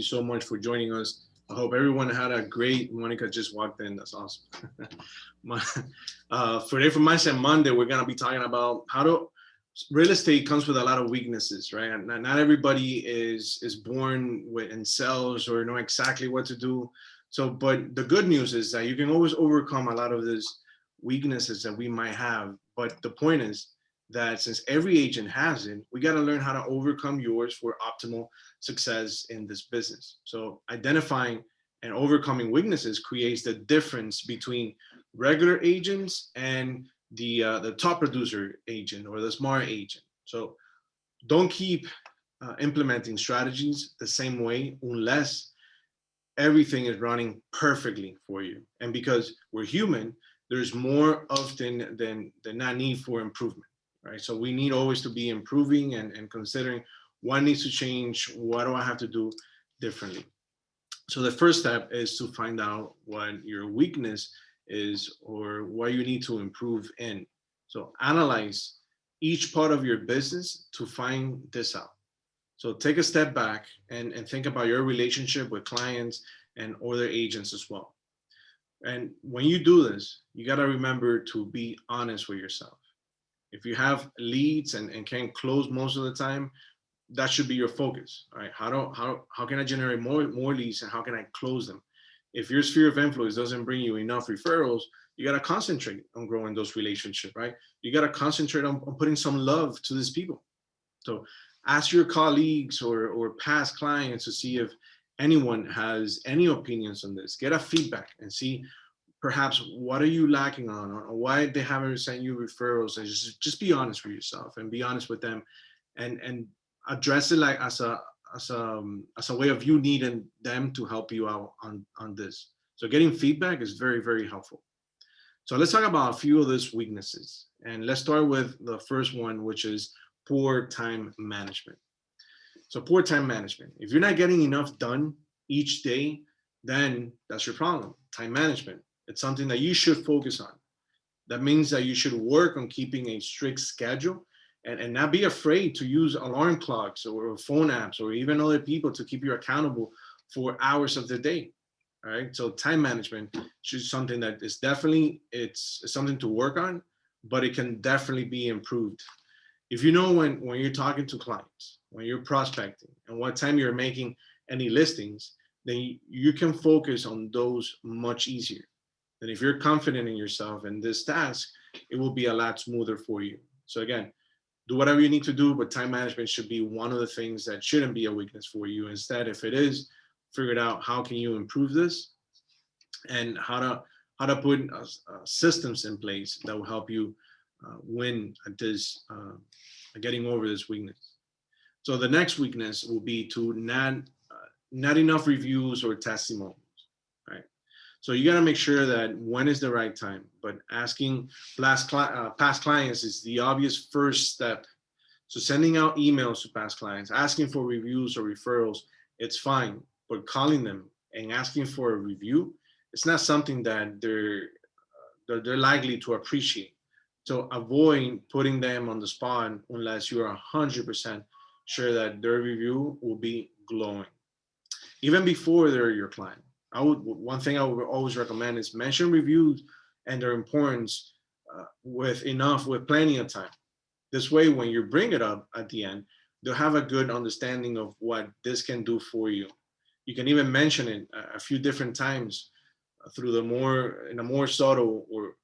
you so much for joining us. I hope everyone had a great. Monica just walked in. That's awesome. My, for today, for Mindset Monday, we're gonna be talking about how to. Real estate comes with a lot of weaknesses, right? And not everybody is born with in sales or know exactly what to do. So, but the good news is that you can always overcome a lot of these weaknesses that we might have. But the point is that since every agent has it, we got to learn how to overcome yours for optimal success in this business. So identifying and overcoming weaknesses creates the difference between regular agents and the top producer agent or the smart agent. So don't keep implementing strategies the same way unless everything is running perfectly for you. And because we're human, there's more often than not need for improvement, right? So we need always to be improving and considering what needs to change, what do I have to do differently. So the first step is to find out what your weakness is or what you need to improve in. So analyze each part of your business to find this out. So take a step back and think about your relationship with clients and other agents as well. And when you do this, you got to remember to be honest with yourself. If you have leads and can't close most of the time, that should be your focus. All right. How can I generate more leads and how can I close them? If your sphere of influence doesn't bring you enough referrals, you got to concentrate on growing those relationships, right? You got to concentrate on putting some love to these people. So ask your colleagues or past clients to see if anyone has any opinions on this. Get a feedback and see perhaps what are you lacking on or why they haven't sent you referrals, and just be honest with yourself and be honest with them and address it like as a way of you needing them to help you out on this. So getting feedback is very, very helpful. So let's talk about a few of those weaknesses. And let's start with the first one, which is poor time management. So poor time management. If you're not getting enough done each day, then that's your problem. Time management. It's something that you should focus on. That means that you should work on keeping a strict schedule and not be afraid to use alarm clocks or phone apps or even other people to keep you accountable for hours of the day. All right. So time management is something that is definitely it's something to work on, but it can definitely be improved. If you know when you're talking to clients, when you're prospecting, and what time you're making any listings, then you can focus on those much easier. And if you're confident in yourself and this task, it will be a lot smoother for you. So again, do whatever you need to do, but time management should be one of the things that shouldn't be a weakness for you. Instead, if it is, figure it out how can you improve this and how to put systems in place that will help you win at this getting over this weakness. So the next weakness will be to not enough reviews or testimonials, right? So you got to make sure that when is the right time. But asking past clients is the obvious first step. So sending out emails to past clients, asking for reviews or referrals, it's fine. But calling them and asking for a review, it's not something that they're likely to appreciate. So avoid putting them on the spot unless you are 100% sure that their review will be glowing. Even before they're your client. One thing I would always recommend is mention reviews and their importance with plenty of time. This way, when you bring it up at the end, they'll have a good understanding of what this can do for you. You can even mention it a few different times through the more in a more subtle or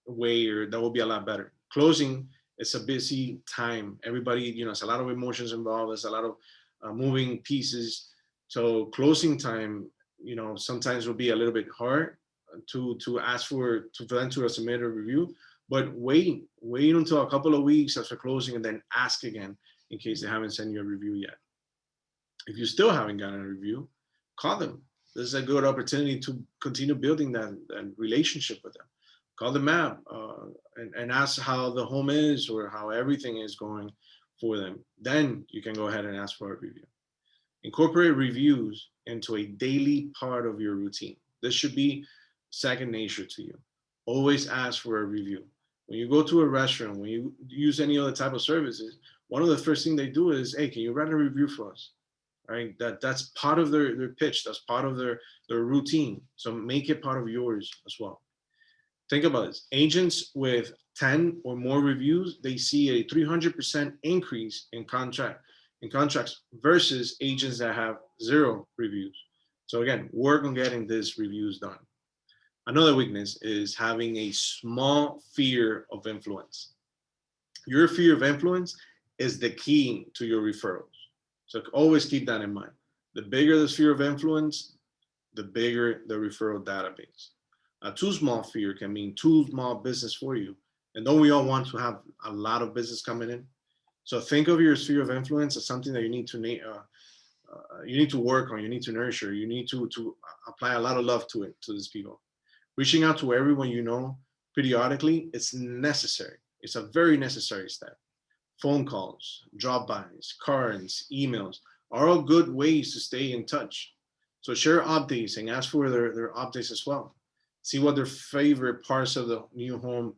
way, or that will be a lot better. Closing, it's a busy time. Everybody, it's a lot of emotions involved. There's a lot of moving pieces. So closing time, sometimes will be a little bit hard to ask for them to submit a review. But wait until a couple of weeks after closing and then ask again in case they haven't sent you a review yet. If you still haven't gotten a review, call them. This is a good opportunity to continue building that relationship with them. Call them up and ask how the home is or how everything is going for them. Then you can go ahead and ask for a review. Incorporate reviews into a daily part of your routine. This should be second nature to you. Always ask for a review. When you go to a restaurant, when you use any other type of services, one of the first things they do is, hey, can you write a review for us? right? That's part of their pitch. That's part of their routine. So make it part of yours as well. Think about this. Agents with 10 or more reviews, they see a 300% increase in contracts versus agents that have zero reviews. So again, work on getting these reviews done. Another weakness is having a small fear of influence. Your fear of influence is the key to your referrals. So always keep that in mind. The bigger the sphere of influence, the bigger the referral database. A too small fear can mean too small business for you. And don't we all want to have a lot of business coming in? So think of your sphere of influence as something that you need to work on, you need to nurture, you need to apply a lot of love to it, to these people. Reaching out to everyone you know periodically, it's necessary. It's a very necessary step. Phone calls, drop-bys, cards, emails are all good ways to stay in touch. So share updates and ask for their updates as well. See what their favorite parts of the new home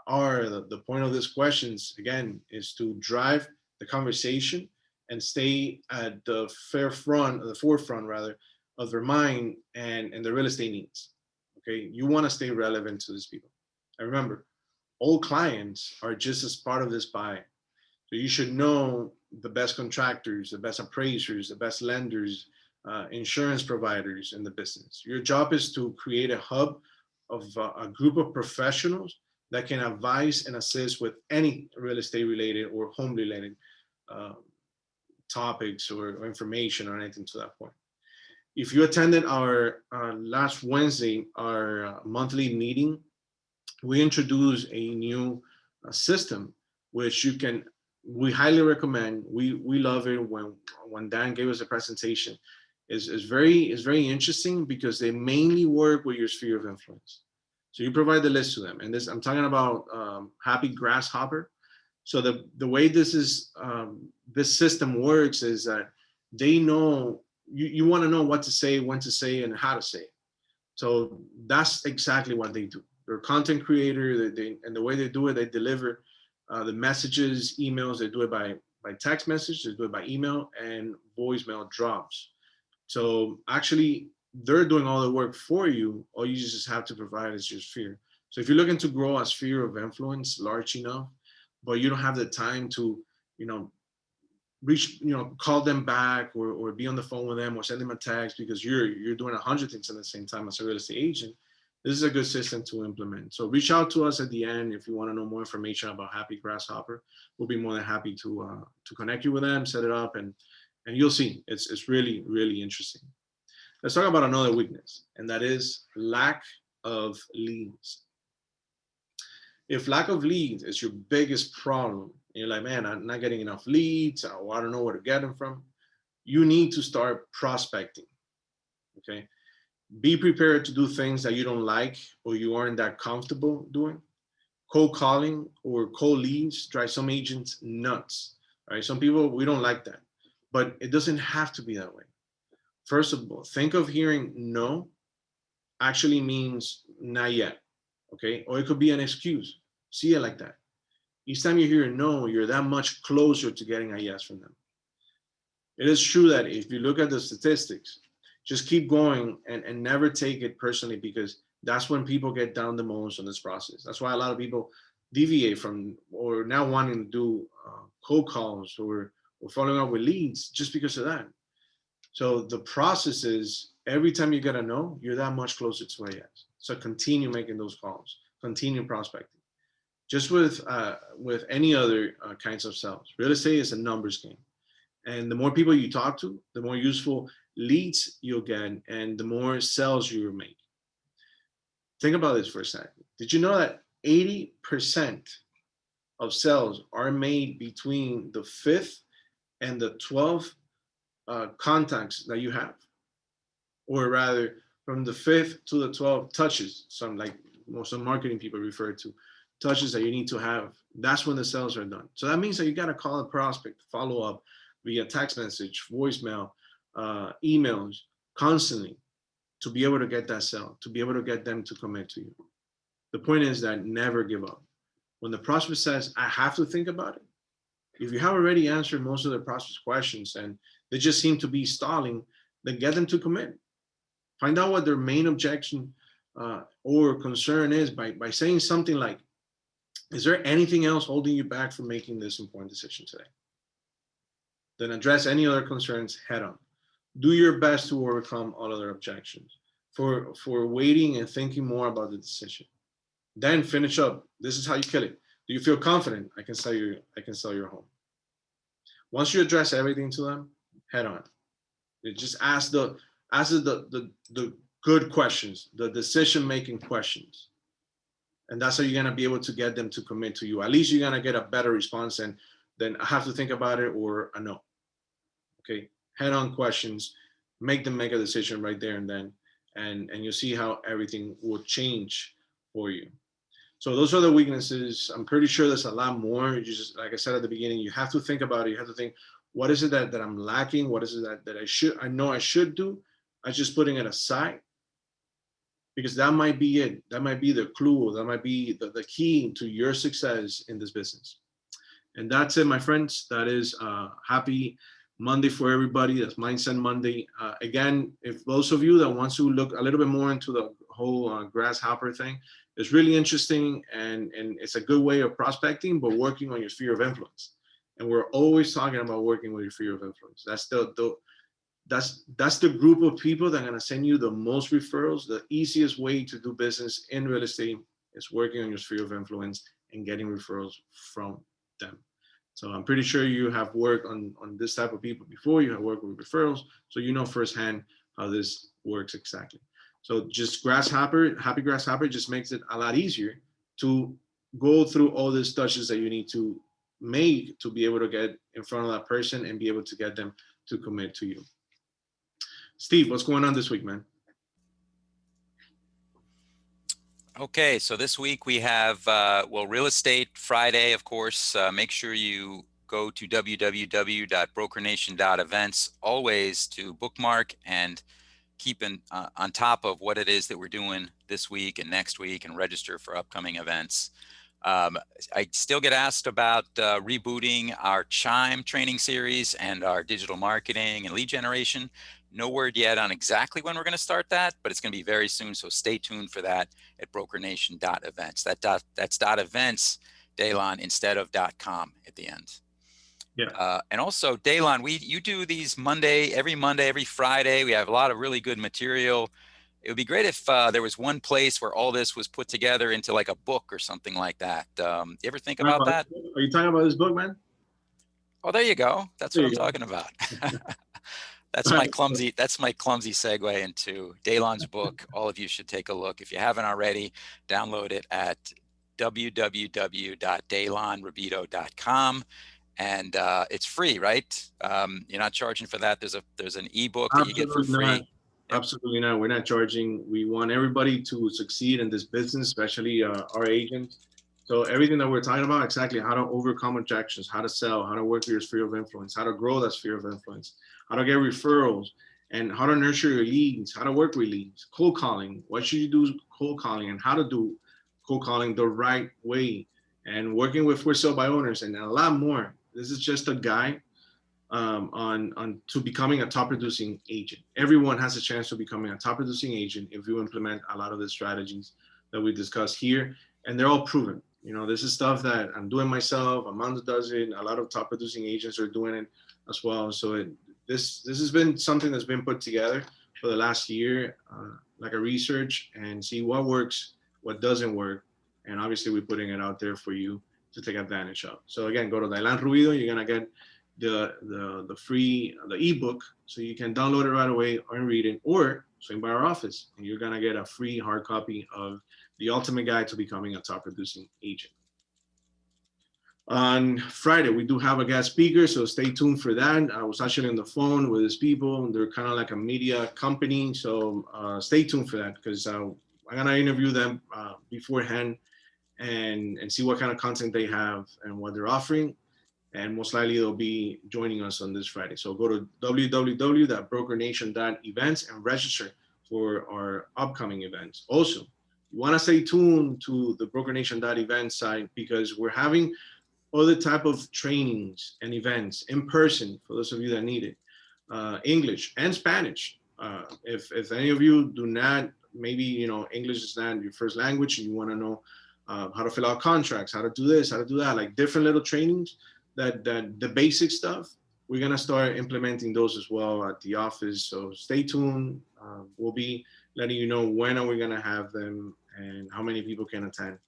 are. The point of these questions, again, is to drive the conversation and stay at the forefront rather, of their mind and the real estate needs. Okay, you want to stay relevant to these people. And remember, all clients are just as part of this pie. So you should know the best contractors, the best appraisers, the best lenders, insurance providers in the business. Your job is to create a hub of a group of professionals that can advise and assist with any real estate related or home related uh, topics or information or anything to that point. If you attended our last Wednesday, our monthly meeting, we introduced a new system which we highly recommend. We love it. When Dan gave us a presentation, is very interesting because they mainly work with your sphere of influence. So you provide the list to them, and this I'm talking about Happy Grasshopper. So the way this system works is that they know you want to know what to say, when to say, and how to say it. So that's exactly what they do. They're content creator. And the way they do it, they deliver the messages, emails. They do it by text message. They do it by email and voicemail drops. So actually, they're doing all the work for you. All you just have to provide is your sphere. So if you're looking to grow a sphere of influence large enough, but you don't have the time to, you know, call them back or be on the phone with them or send them a text because you're doing 100 things at the same time as a real estate agent, this is a good system to implement. So reach out to us at the end if you want to know more information about Happy Grasshopper. We'll be more than happy to connect you with them, set it up, and you'll see it's really, really interesting. Let's talk about another weakness, and that is lack of leads. If lack of leads is your biggest problem, and you're like, man, I'm not getting enough leads, or I don't know where to get them from, you need to start prospecting. Okay. Be prepared to do things that you don't like or you aren't that comfortable doing. Cold calling or cold leads drive some agents nuts. All right. Some people, we don't like that, but it doesn't have to be that way. First of all, think of hearing no actually means not yet. Okay. Or it could be an excuse. See it like that. Each time you hear a no, you're that much closer to getting a yes from them. It is true that if you look at the statistics, just keep going and never take it personally because that's when people get down the most on this process. That's why a lot of people deviate from or now wanting to do cold calls or following up with leads just because of that. So the process is every time you get a no, you're that much closer to a yes. So continue making those calls, continue prospecting. Just with any other kinds of sales, real estate is a numbers game. And the more people you talk to, the more useful leads you'll get and the more sales you will make. Think about this for a second. Did you know that 80% of sales are made between the 5th and the 12th contacts that you have? Or rather, from the 5th to the 12th touches, some marketing people refer to touches that you need to have. That's when the sales are done. So that means that you got to call a prospect, follow up via text message, voicemail, emails constantly to be able to get that sale, to be able to get them to commit to you. The point is that never give up. When the prospect says, I have to think about it, if you have already answered most of the prospect's questions and they just seem to be stalling, then get them to commit. Find out what their main objection or concern is by saying something like, is there anything else holding you back from making this important decision today? Then address any other concerns head on. Do your best to overcome all other objections for waiting and thinking more about the decision. Then finish up. This is how you kill it. Do you feel confident? I can sell your home. Once you address everything to them, head on. You just ask the good questions, the decision making questions. And that's how you're gonna be able to get them to commit to you. At least you're gonna get a better response than I have to think about it or a no. Okay, head on questions, make them make a decision right there and then, and you'll see how everything will change for you. So those are the weaknesses. I'm pretty sure there's a lot more. You just, like I said at the beginning, you have to think about it. You have to think, what is it that I'm lacking? What is it that I know I should do? I'm just putting it aside, because that might be it. That might be the clue. That might be the key to your success in this business. And that's it, my friends. That is happy Monday for everybody. That's Mindset Monday. Again, if those of you that wants to look a little bit more into the whole grasshopper thing, it's really interesting, and it's a good way of prospecting, but working on your sphere of influence. And we're always talking about working with your sphere of influence. That's the group of people that are going to send you the most referrals. The easiest way to do business in real estate is working on your sphere of influence and getting referrals from them. So I'm pretty sure you have worked on this type of people before. You have worked with referrals, so you know firsthand how this works exactly. So just happy grasshopper just makes it a lot easier to go through all these touches that you need to make to be able to get in front of that person and be able to get them to commit to you. Steve, what's going on this week, man? Okay, so this week we have, Real Estate Friday, of course. Make sure you go to www.brokernation.events always to bookmark and keep on top of what it is that we're doing this week and next week, and register for upcoming events. I still get asked about rebooting our Chime training series and our digital marketing and lead generation. No word yet on exactly when we're going to start that, but it's going to be very soon. So stay tuned for that at brokernation.events. That's .events, Daylon, instead of .com at the end. Yeah. And also, Daylon, you do these every Friday. We have a lot of really good material. It would be great if there was one place where all this was put together into like a book or something like that. You ever think about that? Are you talking about this book, man? Oh, there you go. That's what I'm talking about. That's my clumsy segue into Daylon's book. All of you should take a look. If you haven't already, download it at www.daylonrabito.com. And it's free, right? You're not charging for that. There's an ebook that you get for free. Not. Yep. Absolutely not. We're not charging. We want everybody to succeed in this business, especially our agents. So everything that we're talking about, exactly how to overcome objections, how to sell, how to work with your sphere of influence, how to grow that sphere of influence, how to get referrals, and how to nurture your leads, how to work with leads, cold calling. What should you do cold calling, and how to do cold calling the right way, and working with for sale by owners, and a lot more. This is just a guide on to becoming a top producing agent. Everyone has a chance of becoming a top producing agent if you implement a lot of the strategies that we discuss here, and they're all proven. You know, this is stuff that I'm doing myself. Amanda does it. A lot of top producing agents are doing it as well. So this has been something that's been put together for the last year, like a research, and see what works, what doesn't work, and obviously we're putting it out there for you to take advantage of. So again, go to Daylon Ruido. You're gonna get the free ebook, so you can download it right away or read it, or swing by our office and you're gonna get a free hard copy of the ultimate guide to becoming a top producing agent. On Friday, we do have a guest speaker, so stay tuned for that. I was actually on the phone with these people. They're kind of like a media company, so stay tuned for that, because I'm gonna interview them beforehand and see what kind of content they have and what they're offering. And most likely they'll be joining us on this Friday. So go to www.brokernation.events and register for our upcoming events. Also, you want to stay tuned to the brokernation.events site, because we're having other type of trainings and events in person for those of you that need it. English and Spanish. If any of you do not, maybe, you know, English is not your first language and you want to know how to fill out contracts, how to do this, how to do that, like different little trainings, that the basic stuff, we're going to start implementing those as well at the office. So stay tuned. We'll be letting you know when are we going to have them and how many people can attend.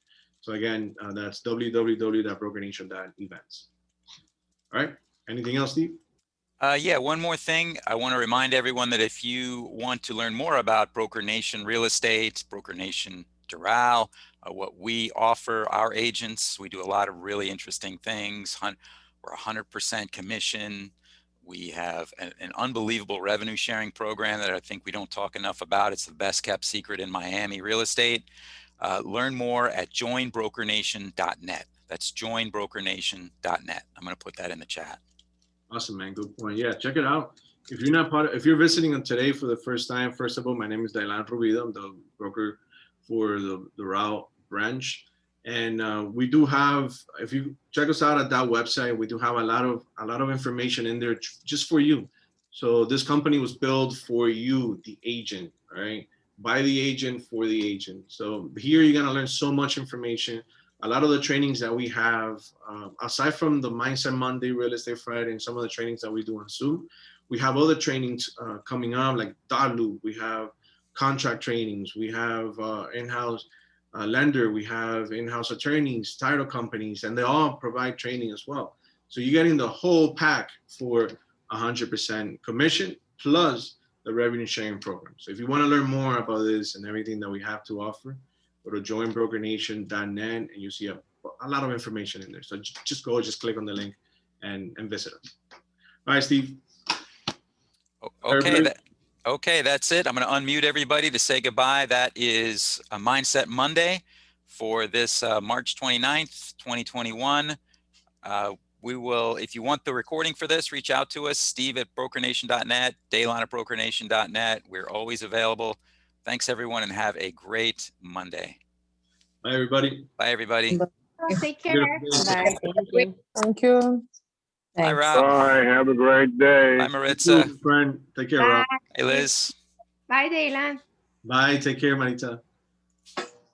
So again, that's www.brokernation.events. All right. Anything else, Steve? Yeah, one more thing. I want to remind everyone that if you want to learn more about Broker Nation Real Estate, Broker Nation Doral, what we offer our agents, we do a lot of really interesting things. We're 100% commission. We have an unbelievable revenue sharing program that I think we don't talk enough about. It's the best kept secret in Miami real estate. Learn more at joinbrokernation.net. That's joinbrokernation.net. I'm going to put that in the chat. Awesome, man. Good point. Yeah, check it out. If you're not if you're visiting on today for the first time, first of all, my name is Dailan Rubido. I'm the broker for the Doral branch. And we do have, if you check us out at that website, we do have a lot of information in there just for you. So this company was built for you, the agent, right? By the agent, for the agent. So here you're gonna learn so much information. A lot of the trainings that we have, aside from the Mindset Monday, Real Estate Friday, and some of the trainings that we do on Zoom, we have other trainings coming up, like Loop. We have contract trainings. We have in-house lender. We have in-house attorneys, title companies, and they all provide training as well. So you're getting the whole pack for 100% commission plus the revenue sharing program. So if you want to learn more about this and everything that we have to offer, go to joinbrokernation.net and you see a lot of information in there. So just click on the link and visit us. All right, Steve. Okay, okay, that's it. I'm going to unmute everybody to say goodbye. That is a Mindset Monday for this March 29th, 2021. We will, if you want the recording for this, reach out to us, steve@brokernation.net, Daylan@brokernation.net. We're always available. Thanks, everyone, and have a great Monday. Bye, everybody. Bye, everybody. Take care. Bye. Thank you. Thank you. Bye, Thanks. Rob. Bye. Have a great day. Bye, Maritza. Friend, take care, Bye. Rob. Hey, Liz. Bye, Daylan. Bye. Take care, Marita.